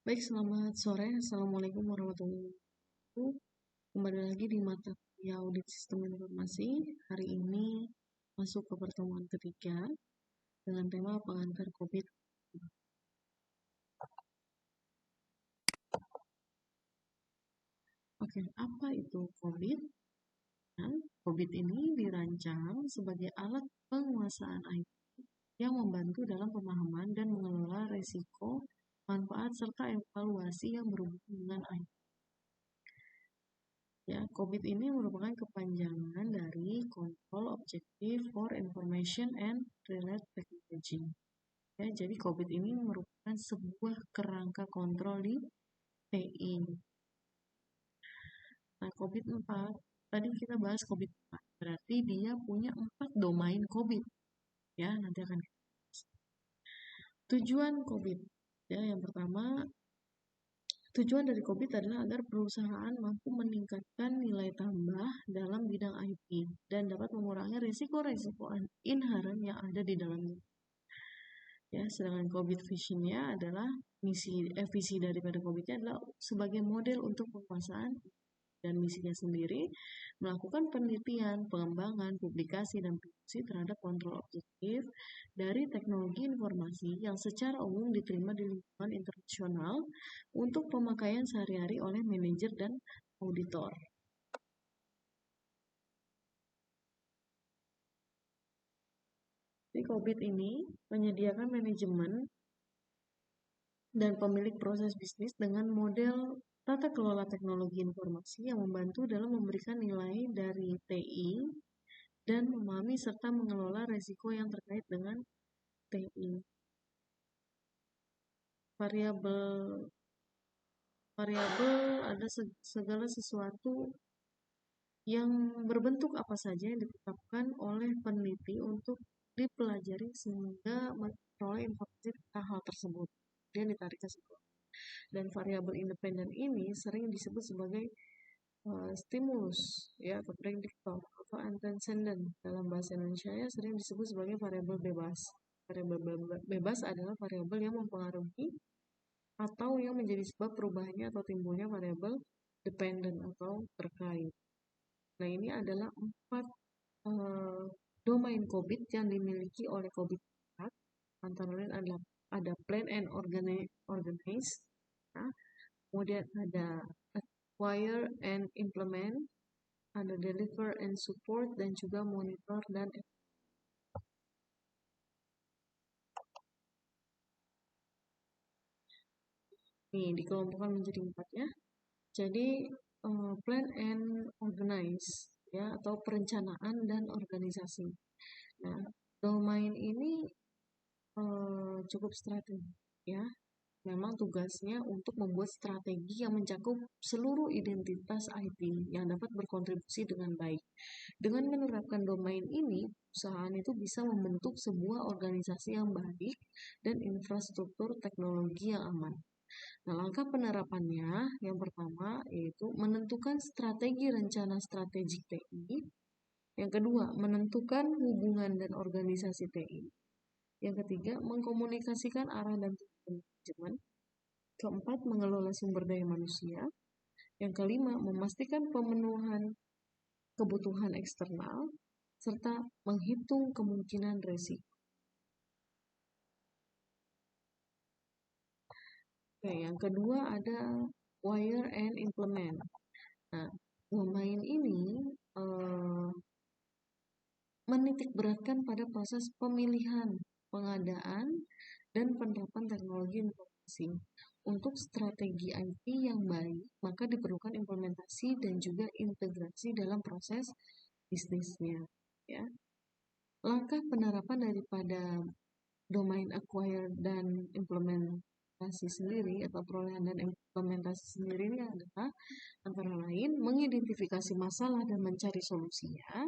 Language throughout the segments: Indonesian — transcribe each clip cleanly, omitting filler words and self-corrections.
Baik, selamat sore. Assalamualaikum warahmatullahi wabarakatuh. Kembali lagi di mata kuliah audit sistem informasi. Hari ini masuk ke pertemuan ketiga dengan tema pengantar COVID. Oke, apa itu COVID? Nah, COVID ini dirancang sebagai alat penguasaan IT yang membantu dalam pemahaman dan mengelola risiko, manfaat, serta evaluasi yang berhubungan dengan IT. Ya, COVID ini merupakan kepanjangan dari Control Objective for Information and Related Technology. Ya, jadi COVID ini merupakan sebuah kerangka kontrol di TI. Nah, COVID-4, tadi kita bahas COVID-4, berarti dia punya 4 domain COVID. Ya, nanti akan kita bahas. Tujuan COVID. Ya, yang pertama, tujuan dari COVID adalah agar perusahaan mampu meningkatkan nilai tambah dalam bidang IT dan dapat mengurangi risiko-risiko inherent yang ada di dalamnya. Ya, sedangkan COVID vision-nya adalah visi daripada COVID-nya adalah sebagai model untuk penguasaan dan misinya sendiri melakukan penelitian, pengembangan, publikasi, dan produksi terhadap kontrol objektif dari teknologi informasi yang secara umum diterima di lingkungan internasional untuk pemakaian sehari-hari oleh manajer dan auditor. Jadi COVID ini menyediakan manajemen dan pemilik proses bisnis dengan model tata kelola teknologi informasi yang membantu dalam memberikan nilai dari TI dan memahami serta mengelola risiko yang terkait dengan TI. Variabel ada segala sesuatu yang berbentuk apa saja yang ditetapkan oleh peneliti untuk dipelajari sehingga memperoleh informasi tentang hal tersebut. Dia ditarik ke situ. Dan variabel independen ini sering disebut sebagai stimulus, ya, atau prediktor atau antecedent. Dalam bahasa Indonesia sering disebut sebagai variabel bebas. Variabel bebas adalah variabel yang mempengaruhi atau yang menjadi sebab perubahannya atau timbulnya variabel dependent atau terkait. Nah, ini adalah 4 domain COVID yang dimiliki oleh COVID-4. Antara lain ada plan and organize, ya. Kemudian ada acquire and implement, ada deliver and support, dan juga monitor dan nih dikelompokkan menjadi 4 ya. Jadi plan and organize, ya, atau perencanaan dan organisasi. Nah, domain ini cukup strategi, ya. Memang tugasnya untuk membuat strategi yang mencakup seluruh identitas IT yang dapat berkontribusi dengan baik. Dengan menerapkan domain ini, perusahaan itu bisa membentuk sebuah organisasi yang baik dan infrastruktur teknologi yang aman. Nah, langkah penerapannya yang pertama yaitu menentukan strategi rencana strategik TI. Yang kedua, menentukan hubungan dan organisasi TI. Yang ketiga, mengkomunikasikan arah dan tujuan manajemen. Keempat, mengelola sumber daya manusia. Yang kelima, memastikan pemenuhan kebutuhan eksternal serta menghitung kemungkinan resiko. Oke, yang kedua ada wire and implement. Nah, domain ini menitik beratkan pada proses pemilihan, pengadaan, dan penerapan teknologi informasi. Untuk strategi IT yang baik, maka diperlukan implementasi dan juga integrasi dalam proses bisnisnya. Ya. Langkah penerapan daripada domain acquire dan implementasi sendiri atau perolehan dan implementasi sendiri ini adalah antara lain mengidentifikasi masalah dan mencari solusinya,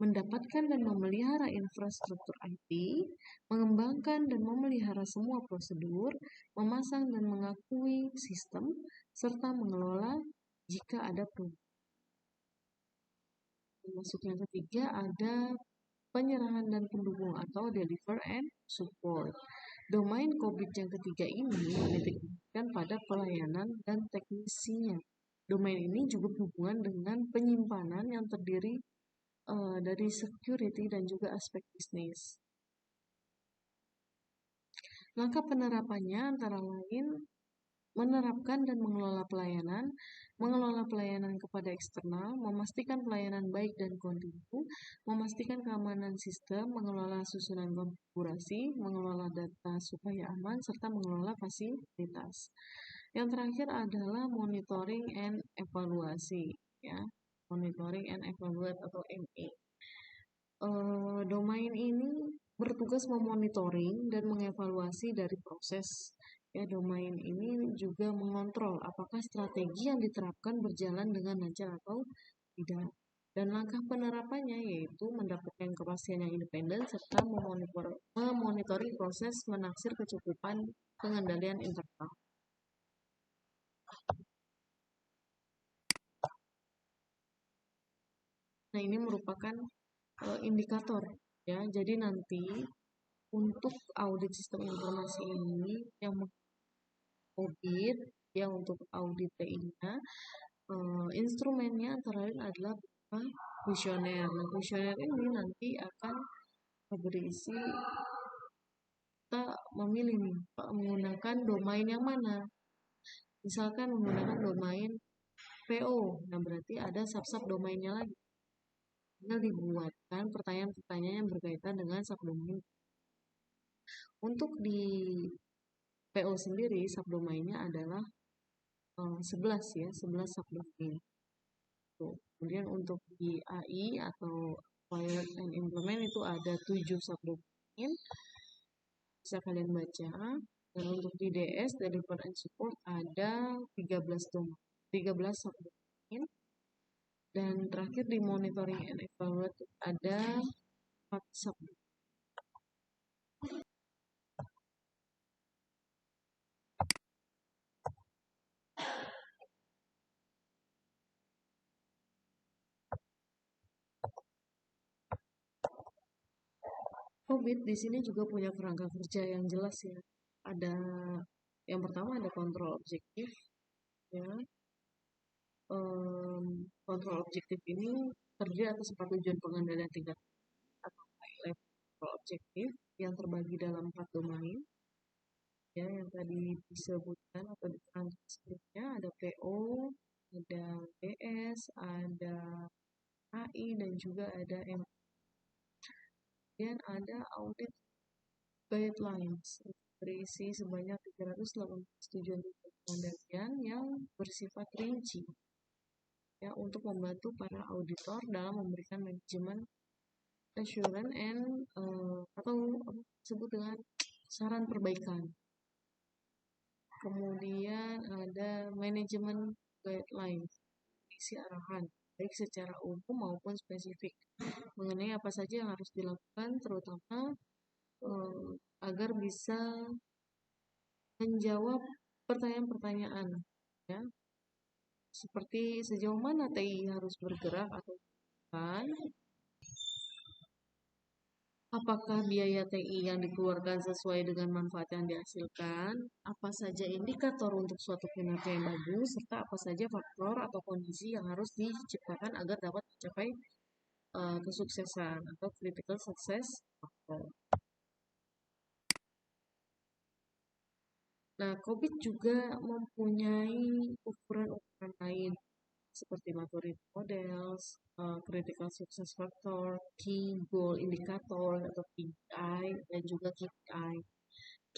mendapatkan dan memelihara infrastruktur IT, mengembangkan dan memelihara semua prosedur, memasang dan mengakui sistem, serta mengelola jika ada perubahan. Masuk yang ketiga ada penyerahan dan pendukung atau deliver and support. Domain COBIT yang ketiga ini dititikkan pada pelayanan dan teknisinya. Domain ini juga berhubungan dengan penyimpanan yang terdiri dari security dan juga aspek bisnis. Langkah penerapannya antara lain menerapkan dan mengelola pelayanan kepada eksternal, memastikan pelayanan baik dan kontinu, memastikan keamanan sistem, mengelola susunan konfigurasi, mengelola data supaya aman, serta mengelola fasilitas. Yang terakhir adalah monitoring and evaluasi, ya, monitoring and evaluate atau ME. Domain ini bertugas memonitoring dan mengevaluasi dari proses. Ya, domain ini juga mengontrol apakah strategi yang diterapkan berjalan dengan lancar atau tidak. Dan langkah penerapannya yaitu mendapatkan kepastian yang independen serta memonitoring proses menaksir kecukupan pengendalian internal. Nah, ini merupakan indikator, ya. Jadi nanti untuk audit sistem informasi ini yang audit, ya, untuk audit TI-nya, instrumennya antara lain adalah berupa kuesioner. Nah, kuesioner ini nanti akan berisi kita memilih nih menggunakan domain yang mana. Misalkan menggunakan domain PO, nah berarti ada sub-sub domainnya lagi. Tinggal dibuatkan pertanyaan-pertanyaan yang berkaitan dengan subdomain. Untuk di PO sendiri subdomainnya adalah 11 ya, 11 subdomain. Kemudian untuk di AI atau Acquired and Implement itu ada 7 subdomain. Bisa kalian baca. Dan untuk di DS, Deliver and Support ada 13 domain, 13 subdomain. Dan terakhir di Monitoring and Evaluate ada 4 subdomain. COBIT di sini juga punya kerangka kerja yang jelas ya. Ada yang pertama ada kontrol objektif, ya. Kontrol objektif ini terdiri atas 4 tujuan pengendalian tingkat atau high level kontrol objektif yang terbagi dalam 4 domain, ya, yang tadi disebutkan atau diterangkan sebelumnya. Ada PO, ada DS, ada AI, dan juga ada M. Kemudian ada audit guidelines berisi sebanyak 318 tujuan pengendalian yang bersifat rinci, ya, untuk membantu para auditor dalam memberikan manajemen assurance and atau disebut dengan saran perbaikan. Kemudian ada manajemen guidelines, isi arahan baik secara umum maupun spesifik mengenai apa saja yang harus dilakukan, terutama agar bisa menjawab pertanyaan-pertanyaan, ya, seperti sejauh mana TI harus bergerak atau bukan, apakah biaya TI yang dikeluarkan sesuai dengan manfaat yang dihasilkan, apa saja indikator untuk suatu kinerja yang bagus, serta apa saja faktor atau kondisi yang harus diciptakan agar dapat mencapai kesuksesan atau critical success factor. Nah, COBIT juga mempunyai ukuran-ukuran lain seperti maturity models, critical success factor, key goal indicator atau KPI, dan juga KPI,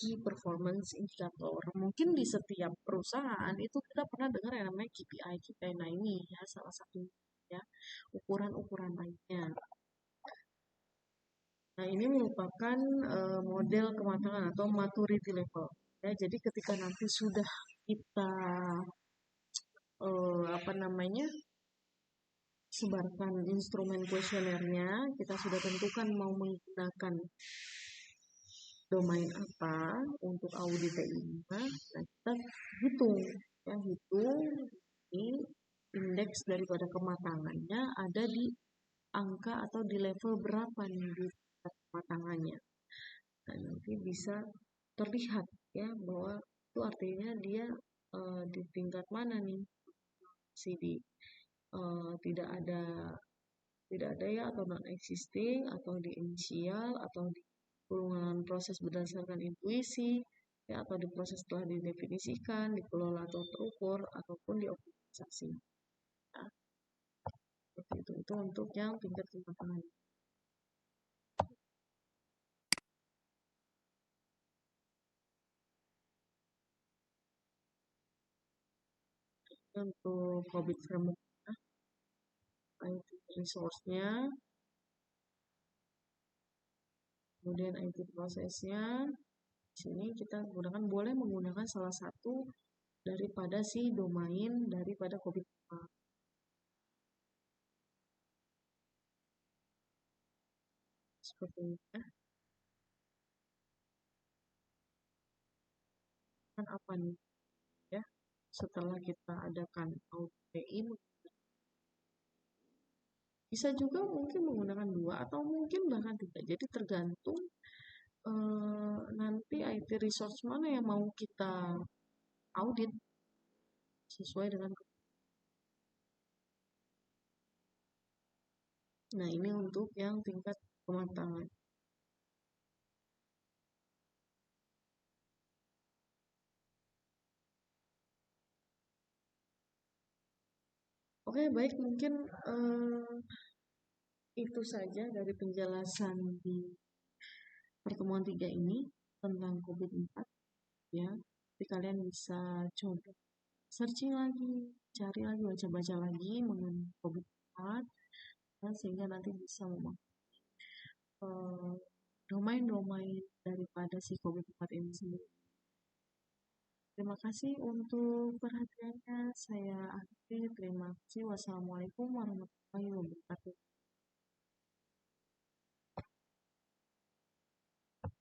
key performance indicator. Mungkin di setiap perusahaan itu kita pernah dengar yang namanya KPI. Nah, ini ya salah satu, ya, ukuran-ukuran lainnya. Nah, ini merupakan model kematangan atau maturity level. Ya, jadi ketika nanti sudah kita sebarkan instrumen kuesionernya, kita sudah tentukan mau menggunakan domain apa untuk audit TI-nya. Nah, kita hitung, ya, ini indeks daripada kematangannya ada di angka atau di level berapa nih di kematangannya. Nah, nanti bisa terlihat ya bahwa itu artinya dia di tingkat mana nih, masih di tidak ada ya, atau non existing, atau di inisial, atau di pengembangan proses berdasarkan intuisi ya, atau di proses telah didefinisikan, dikelola atau terukur, ataupun di optimisasi. Nah, seperti itu untuk yang tingkat kematangan. Untuk COVID framework, IT resource-nya, kemudian IT prosesnya. Di sini kita boleh menggunakan salah satu daripada si domain daripada COVID. Seperti ini ya. Kan apa nih ya? Setelah kita adakan OPI, bisa juga mungkin menggunakan dua atau mungkin bahkan tidak. Jadi tergantung nanti IT resource mana yang mau kita audit sesuai dengan. Nah, ini untuk yang tingkat kematangan. Oke, baik, mungkin itu saja dari penjelasan di pertemuan 3 ini tentang COVID-4 ya. Jadi kalian bisa coba searching lagi, cari lagi, baca-baca lagi mengenai COVID-4 ya, sehingga nanti bisa memahami domain-domain daripada si COVID-4 ini sendiri. Terima kasih untuk perhatiannya. Saya akhiri. Terima kasih. Wassalamualaikum warahmatullahi wabarakatuh.